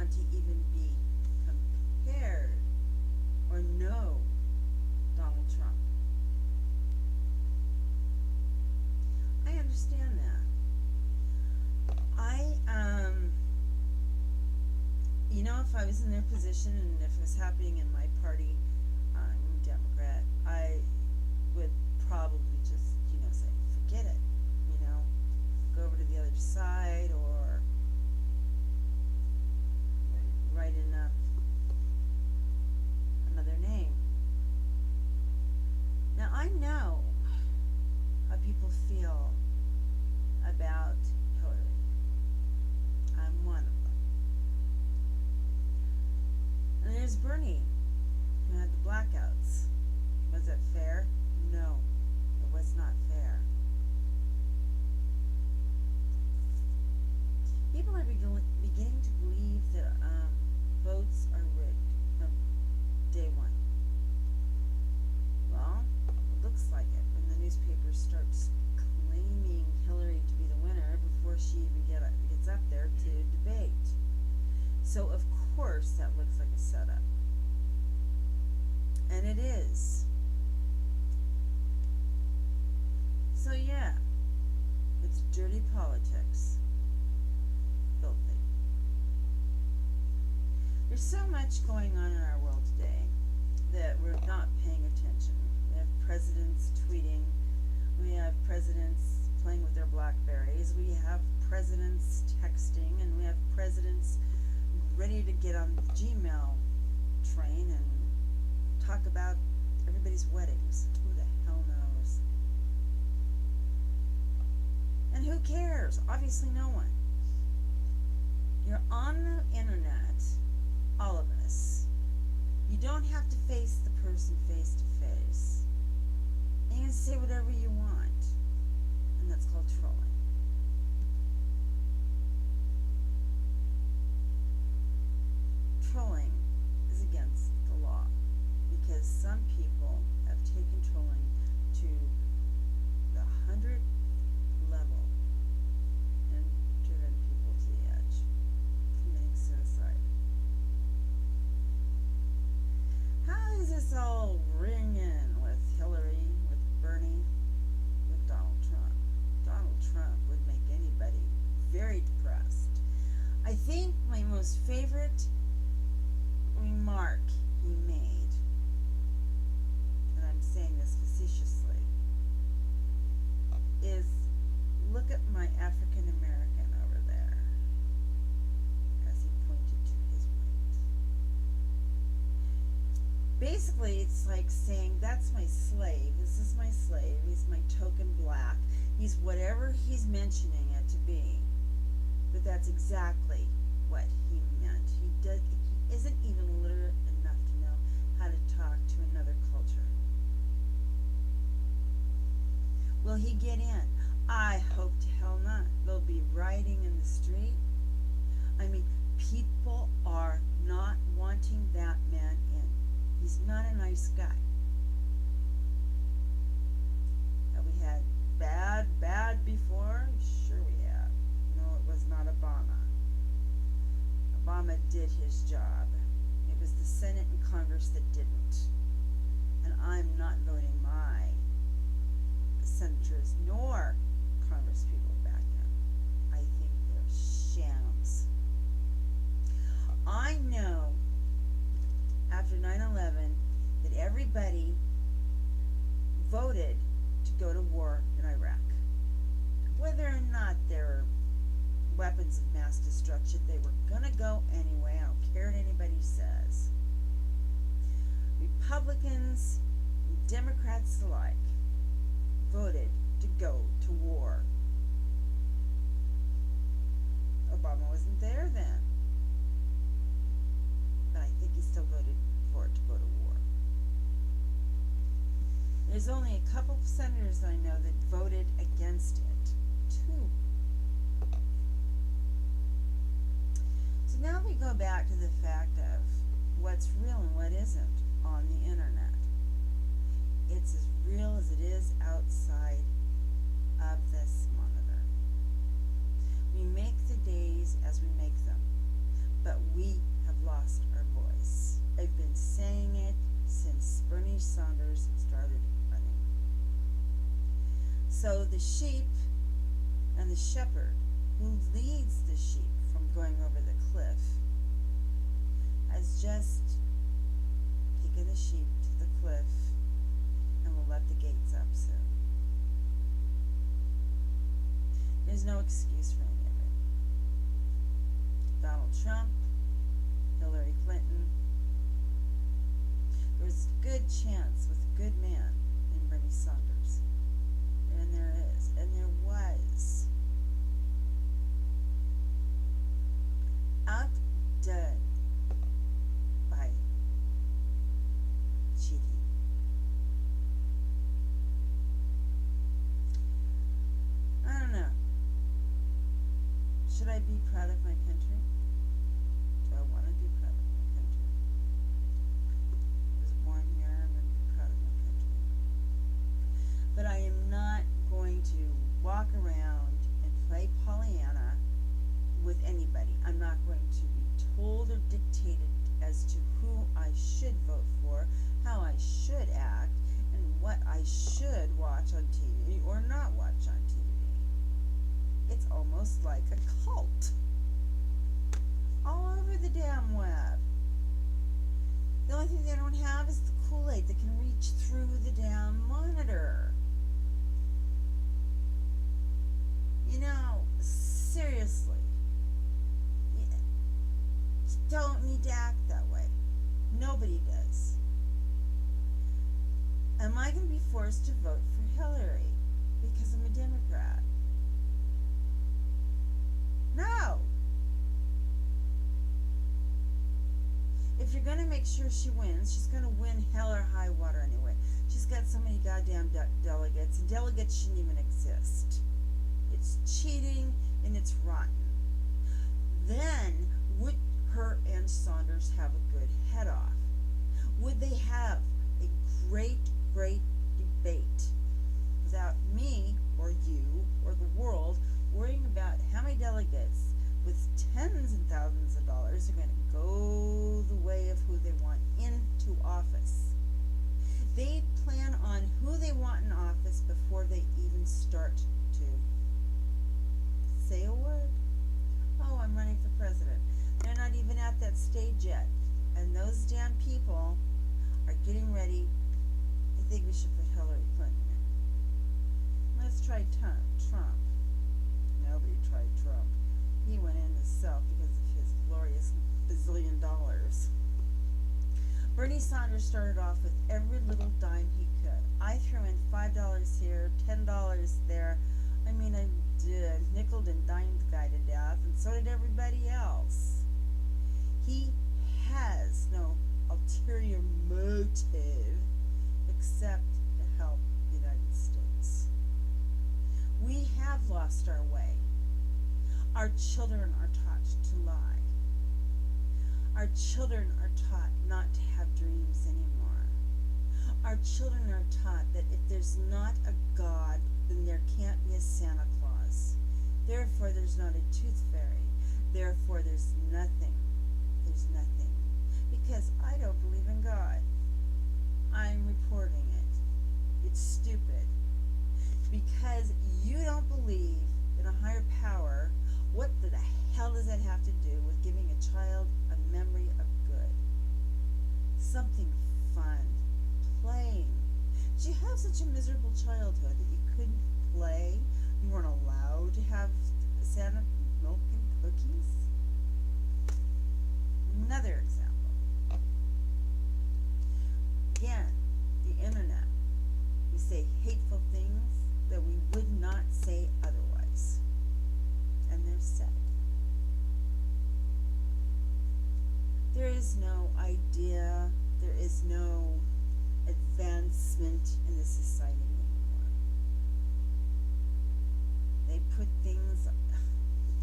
want to even be compared or know Donald Trump. I understand that. If I was in their position and if it was happening in my party, I'm a Democrat, I would probably just, say, forget it, go over to the other side or write in another name. Now, I know how people feel about Hillary. I'm one of them. And there's Bernie, who had the blackouts. Was it fair? No, it was not fair. People are beginning to believe that votes are rigged from day one. Well, it looks like it when the newspaper starts claiming Hillary to be the winner before she even gets up there to debate. So, of course, that looks like a setup. And it is. So, yeah, it's dirty politics. Filthy. There's so much going on in our world today that we're not paying attention. We have presidents tweeting. We have presidents playing with their Blackberries. We have presidents texting. And we have presidents ready to get on the Gmail train and talk about everybody's weddings. Who the hell knows? And who cares? Obviously no one. You're on the internet, all of us. You don't have to face the person face to face. And you can say whatever you want. And that's called trolling. Trolling is against the law because some people have taken trolling to the 100th level and driven people to the edge, committing suicide. How is this all ringing with Hillary, with Bernie, with Donald Trump? Donald Trump would make anybody very depressed. I think my most favorite remark he made, and I'm saying this facetiously, is look at my African American over there, as he pointed to his right. Basically, it's like saying, that's my slave, this is my slave, he's my token black, he's whatever he's mentioning it to be. But that's exactly what he meant. He isn't even literate enough to know how to talk to another culture. Will he get in? I hope to hell not. There'll be rioting in the street. I mean, people are not wanting that man in. He's not a nice guy. Have we had bad before? Sure we have. No, it was not Obama. Obama did his job. It was the Senate and Congress that didn't. And I'm not voting my senators nor Congress people back in. I think they're shams. I know after 9/11 that everybody voted to go to war in Iraq. Whether or not they're weapons of mass destruction, they were gonna go anyway. I don't care what anybody says. Republicans and Democrats alike voted to go to war. Obama wasn't there then, but I think he still voted for it to go to war. There's only a couple of senators I know that voted against it. 2. So now we go back to the fact of what's real and what isn't on the internet. It's as real as it is outside of this monitor. We make the days as we make them, but we So the sheep and the shepherd who leads the sheep from going over the cliff has just taken the sheep to the cliff and will let the gates up soon. There's no excuse for any of it. Donald Trump, Hillary Clinton. There was a good chance with a good man named Bernie Sanders. And there is. And there was. Outdone by cheating. I don't know. Should I be proud of my country? Do I want to be proud of my country? I was born here, I'm going to be proud of my country. But I am not going to walk around and play Pollyanna with anybody. I'm not going to be told or dictated as to who I should vote for, how I should act, and what I should watch on TV or not watch on TV. It's almost like a cult. All over the damn web. The only thing they don't have is the Kool-Aid that can reach through the damn monitor. You know, seriously. You don't need to act that way. Nobody does. Am I going to be forced to vote for Hillary because I'm a Democrat? No. If you're going to make sure she wins, she's going to win hell or high water anyway. She's got so many goddamn delegates, and delegates shouldn't even exist. It's cheating and it's rotten. Then, would her and Saunders have a good head-off? Would they have a great, great debate without me or you or the world worrying about how many delegates with tens and thousands of dollars are going to go the way of who they want into office? They plan on who they want in office before they even start to say a word. Oh, I'm running for president. They're not even at that stage yet. And those damn people are getting ready. I think we should put Hillary Clinton in. Let's try Trump. Nobody tried Trump. He went in himself because of his glorious bazillion dollars. Bernie Sanders started off with every little dime he could. I threw in $5 here, $10 there. I mean, I did nickeled and dimed the guy to death, and so did everybody else. He has no ulterior motive except to help the United States. We have lost our way. Our children are taught to lie. Our children are taught not to have dreams anymore. Our children are taught that if there's not a God, then there can't be a Santa Claus. Therefore, there's not a tooth fairy. Therefore, there's nothing. There's nothing. Because I don't believe in God. I'm reporting it. It's stupid. Because you don't believe in a higher power, what the hell does that have to do with giving a child a memory of good? Something fun. Playing. Did you have such a miserable childhood that you couldn't play? You weren't allowed to have Santa milk and cookies? Another example. Again, the internet. We say hateful things that we would not say otherwise. And they're said. There is no idea, there is no advancement in the society anymore. They put things that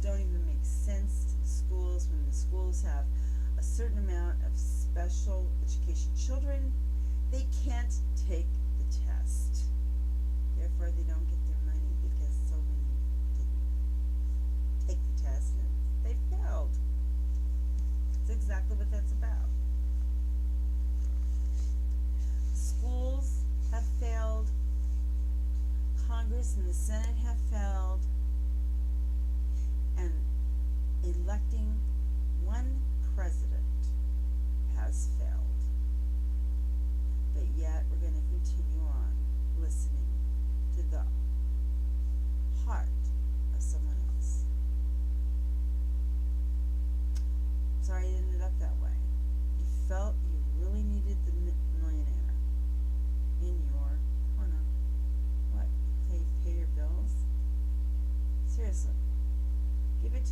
don't even make sense to the schools when the schools have a certain amount of special education children. They can't take the test. Therefore, they don't get their money because so many didn't take the test and they failed. That's exactly what that's about. Schools have failed. Congress and the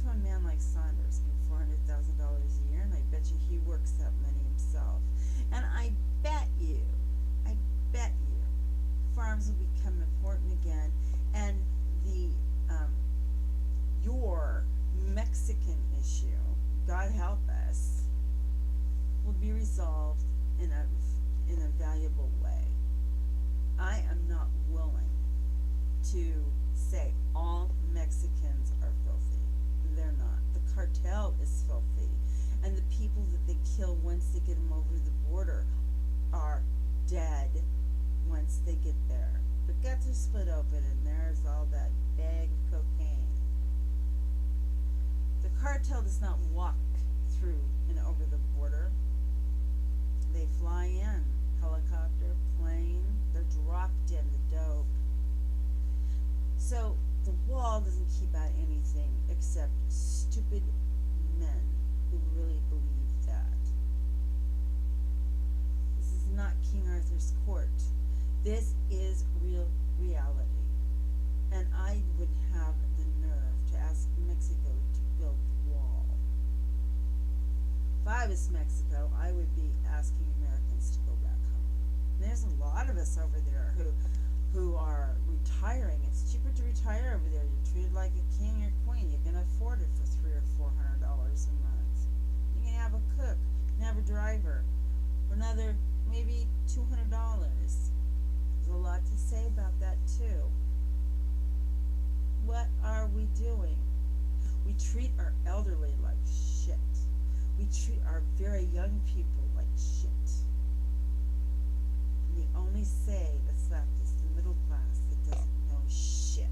to a man like Saunders making $400,000 a year, and I bet you he works that money himself. And I bet you, farms will become important again, and the your Mexican issue, God help us, will be resolved in a valuable way. I am not willing to say all Mexicans are filthy. They're not. The cartel is filthy. And the people that they kill once they get them over the border are dead once they get there. The guts are split open and there's all that bag of cocaine. The cartel does not walk through and over the border. They fly in, helicopter, plane, they're dropped in the dope. So the wall doesn't keep out anything except stupid men who really believe that. This is not King Arthur's court. This is real reality. And I would have the nerve to ask Mexico to build the wall. If I was Mexico, I would be asking Americans to go back home. And there's a lot of us over there who are retiring. It's cheaper to retire over there. You're treated like a king or queen. You can afford it for $300 or $400 a month. You can have a cook, you can have a driver for another maybe $200. There's a lot to say about that too. What are we doing? We treat our elderly like shit. We treat our very young people like shit. And the only say that's left is the middle class that doesn't know shit.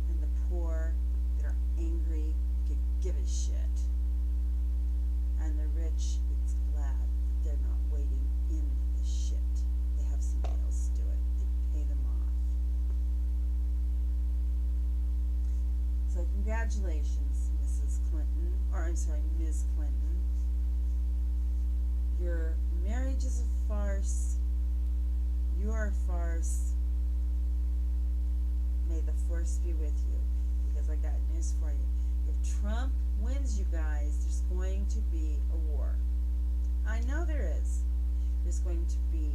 And the poor that are angry could give a shit. And the rich that's glad that they're not waiting in the shit. They have somebody else do it. They pay them off. So congratulations, Mrs. Clinton, or I'm sorry, Ms. Clinton. Your marriage is a farce. You are a farce. May the force be with you, because I got news for you. If Trump wins, you guys, there's going to be a war. I know there is. There's going to be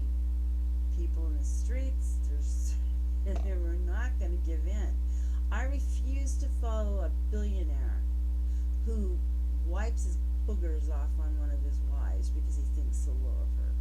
people in the streets. We're not going to give in. I refuse to follow a billionaire who wipes his boogers off on one of his wives because he thinks so low of her.